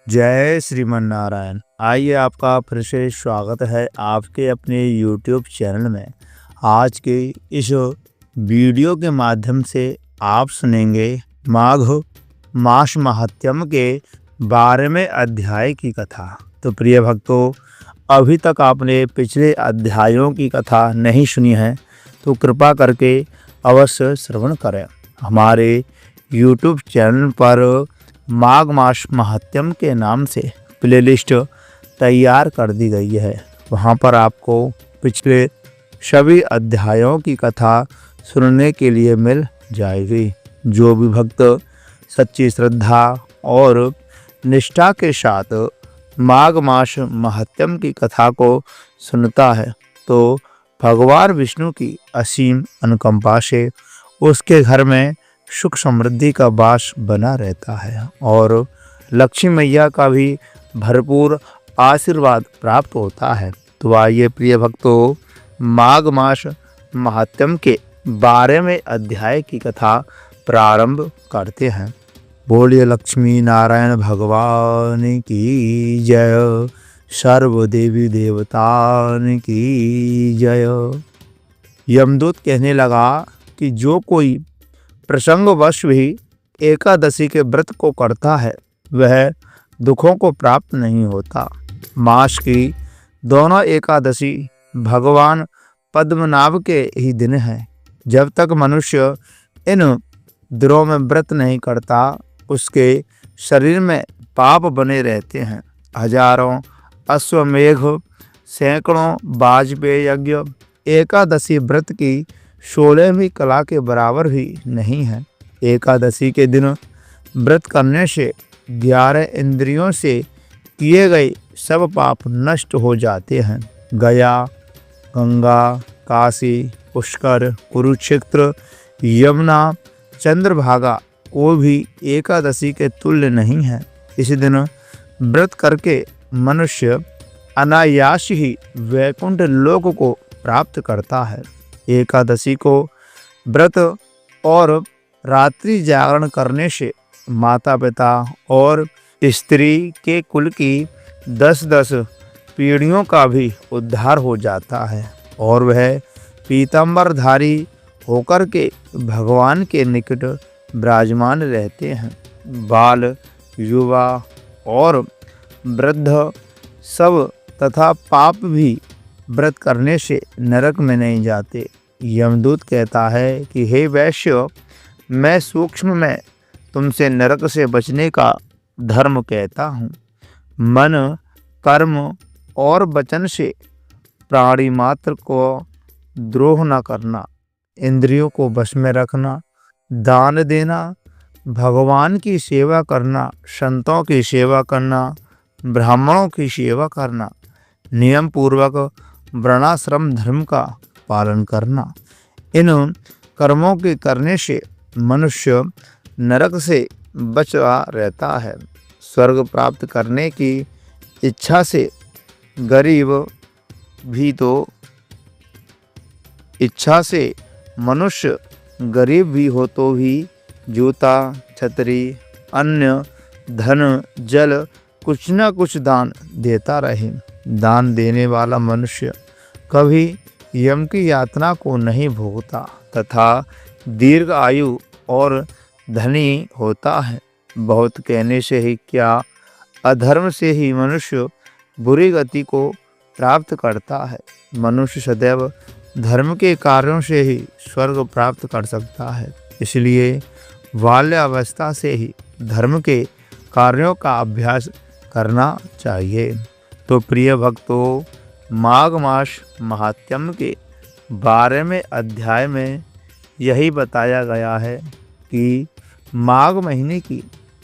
जय श्रीमन नारायण। आइए आपका फिर से स्वागत है आपके अपने YouTube चैनल में। आज के इस वीडियो के माध्यम से आप सुनेंगे माघ मास महात्म्य के 12वें अध्याय की कथा। तो प्रिय भक्तों, अभी तक आपने पिछले अध्यायों की कथा नहीं सुनी है तो कृपा करके अवश्य श्रवण करें। हमारे YouTube चैनल पर माघ मास महात्म्य के नाम से प्लेलिस्ट तैयार कर दी गई है। वहां पर आपको पिछले सभी अध्यायों की कथा सुनने के लिए मिल जाएगी। जो भी भक्त सच्ची श्रद्धा और निष्ठा के साथ माघ मास महात्म्य की कथा को सुनता है तो भगवान विष्णु की असीम अनुकंपा से उसके घर में सुख समृद्धि का वास बना रहता है और लक्ष्मी मैया का भी भरपूर आशीर्वाद प्राप्त होता है। तो आइए प्रिय भक्तों, माघ मास महात्म्य के 12वें अध्याय की कथा प्रारंभ करते हैं। बोलिए लक्ष्मी नारायण भगवान की जय, सर्व देवी देवतान की जय। यमदूत कहने लगा कि जो कोई प्रसंगवश भी एकादशी के व्रत को करता है वह दुखों को प्राप्त नहीं होता। मास की दोनों एकादशी भगवान पद्मनाभ के ही दिन है। जब तक मनुष्य इन दिनों में व्रत नहीं करता उसके शरीर में पाप बने रहते हैं। हजारों अश्वमेघ, सैकड़ों वाजपेय यज्ञ एकादशी व्रत की 16वीं कला के बराबर भी नहीं है। एकादशी के दिन व्रत करने से 11 इंद्रियों से किए गए सब पाप नष्ट हो जाते हैं। गया, गंगा, काशी, पुष्कर, कुरुक्षेत्र, यमुना, चंद्रभागा को भी एकादशी के तुल्य नहीं है। इस दिन व्रत करके मनुष्य अनायास ही वैकुंठ लोक को प्राप्त करता है। एकादशी को व्रत और रात्रि जागरण करने से माता पिता और स्त्री के कुल की 10-10 पीढ़ियों का भी उद्धार हो जाता है और वह पीतांबरधारी होकर के भगवान के निकट विराजमान रहते हैं। बाल, युवा और वृद्ध सब तथा पाप भी व्रत करने से नरक में नहीं जाते। यमदूत कहता है कि हे वैश्य, मैं सूक्ष्म में तुमसे नरक से बचने का धर्म कहता हूँ। मन, कर्म और वचन से प्राणी मात्र को द्रोह न करना, इंद्रियों को वश में रखना, दान देना, भगवान की सेवा करना, संतों की सेवा करना, ब्राह्मणों की सेवा करना, नियम पूर्वक वर्णाश्रम धर्म का पालन करना। इन कर्मों के करने से मनुष्य नरक से बचा रहता है। स्वर्ग प्राप्त करने की इच्छा से मनुष्य गरीब भी हो तो भी जूता, छतरी, अन्न, धन, जल कुछ न कुछ दान देता रहे। दान देने वाला मनुष्य कभी यम की यातना को नहीं भोगता तथा दीर्घ आयु और धनी होता है। बहुत कहने से ही क्या, अधर्म से ही मनुष्य बुरी गति को प्राप्त करता है। मनुष्य सदैव धर्म के कार्यों से ही स्वर्ग प्राप्त कर सकता है। इसलिए बाल्यावस्था से ही धर्म के कार्यों का अभ्यास करना चाहिए। तो प्रिय भक्तों, माघ मास महात्म्य के 12वें अध्याय में यही बताया गया है कि माघ महीने की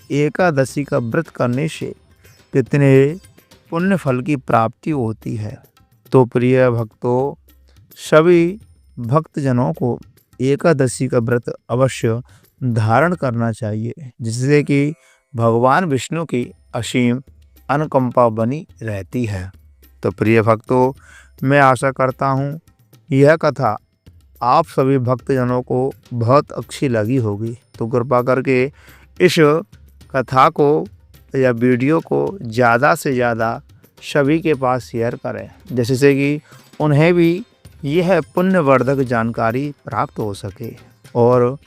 एकादशी का व्रत करने से कितने पुण्य फल की प्राप्ति होती है। तो प्रिय भक्तों, सभी भक्तजनों को एकादशी का व्रत अवश्य धारण करना चाहिए, जिससे कि भगवान विष्णु की असीम अनुकंपा बनी रहती है। तो प्रिय भक्तों, मैं आशा करता हूँ यह कथा आप सभी भक्तजनों को बहुत अच्छी लगी होगी। तो कृपा करके इस कथा को या वीडियो को ज़्यादा से ज़्यादा सभी के पास शेयर करें, जिससे कि उन्हें भी यह पुण्यवर्धक जानकारी प्राप्त हो सके। और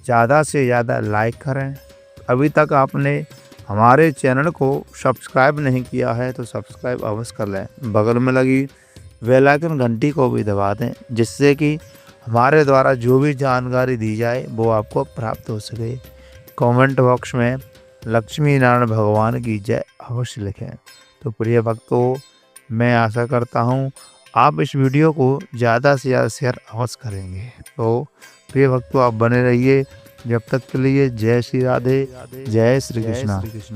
ज़्यादा से ज़्यादा लाइक करें। अभी तक आपने हमारे चैनल को सब्सक्राइब नहीं किया है तो सब्सक्राइब अवश्य कर लें। बगल में लगी बेल आइकन घंटी को भी दबा दें, जिससे कि हमारे द्वारा जो भी जानकारी दी जाए वो आपको प्राप्त हो सके। कमेंट बॉक्स में लक्ष्मी नारायण भगवान की जय अवश्य लिखें। तो प्रिय भक्तों, मैं आशा करता हूँ आप इस वीडियो को ज़्यादा से ज़्यादा शेयर अवश्य करेंगे। तो प्रिय भक्तों, आप बने रहिए। जब तक के लिए जय श्री राधे, जय श्री कृष्णा।